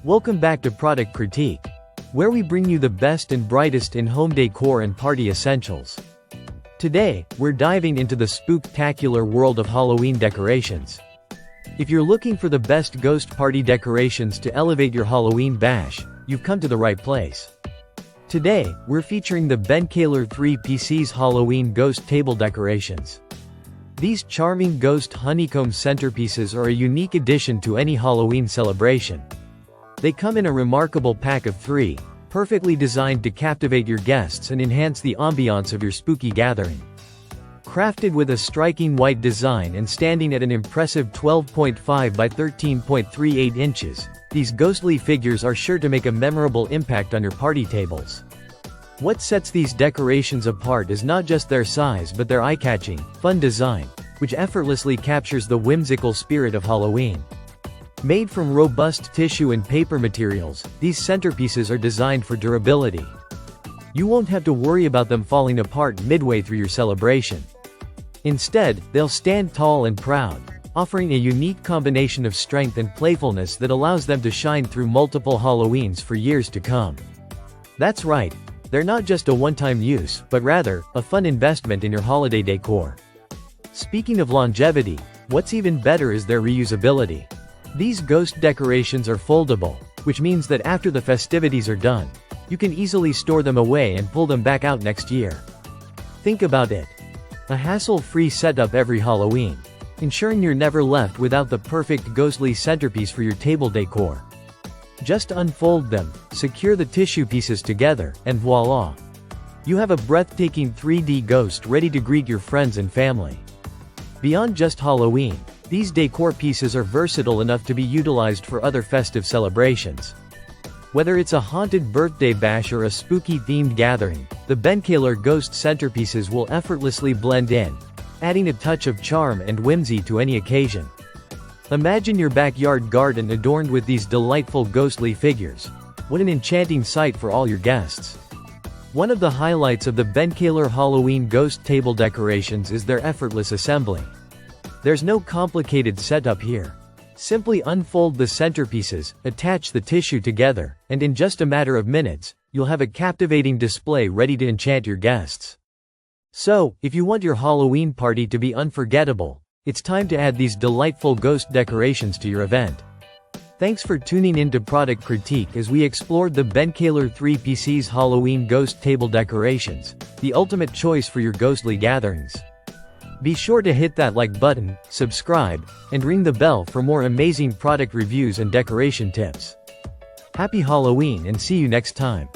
Welcome back to Product Critique, where we bring you the best and brightest in home decor and party essentials. Today, we're diving into the spooktacular world of Halloween decorations. If you're looking for the best ghost party decorations to elevate your Halloween bash, you've come to the right place. Today, we're featuring the Bencailor 3 PC's Halloween ghost table decorations. These charming ghost honeycomb centerpieces are a unique addition to any Halloween celebration. They come in a remarkable pack of 3, perfectly designed to captivate your guests and enhance the ambiance of your spooky gathering. Crafted with a striking white design and standing at an impressive 12.5 by 13.38 inches, these ghostly figures are sure to make a memorable impact on your party tables. What sets these decorations apart is not just their size but their eye-catching, fun design, which effortlessly captures the whimsical spirit of Halloween. Made from robust tissue and paper materials, these centerpieces are designed for durability. You won't have to worry about them falling apart midway through your celebration. Instead, they'll stand tall and proud, offering a unique combination of strength and playfulness that allows them to shine through multiple Halloweens for years to come. That's right. They're not just a one-time use, but rather, a fun investment in your holiday decor. Speaking of longevity, what's even better is their reusability. These ghost decorations are foldable, which means that after the festivities are done, you can easily store them away and pull them back out next year. Think about it. A hassle-free setup every Halloween, ensuring you're never left without the perfect ghostly centerpiece for your table decor. Just unfold them, secure the tissue pieces together, and voila! You have a breathtaking 3D ghost ready to greet your friends and family. Beyond just Halloween, these decor pieces are versatile enough to be utilized for other festive celebrations. Whether it's a haunted birthday bash or a spooky-themed gathering, the Bencailor ghost centerpieces will effortlessly blend in, adding a touch of charm and whimsy to any occasion. Imagine your backyard garden adorned with these delightful ghostly figures. What an enchanting sight for all your guests. One of the highlights of the Bencailor Halloween ghost table decorations is their effortless assembly. There's no complicated setup here. Simply unfold the centerpieces, attach the tissue together, and in just a matter of minutes, you'll have a captivating display ready to enchant your guests. So, if you want your Halloween party to be unforgettable, it's time to add these delightful ghost decorations to your event. Thanks for tuning in to Product Critique as we explored the Bencailor 3 PC's Halloween ghost table decorations, the ultimate choice for your ghostly gatherings. Be sure to hit that like button, subscribe, and ring the bell for more amazing product reviews and decoration tips. Happy Halloween and see you next time.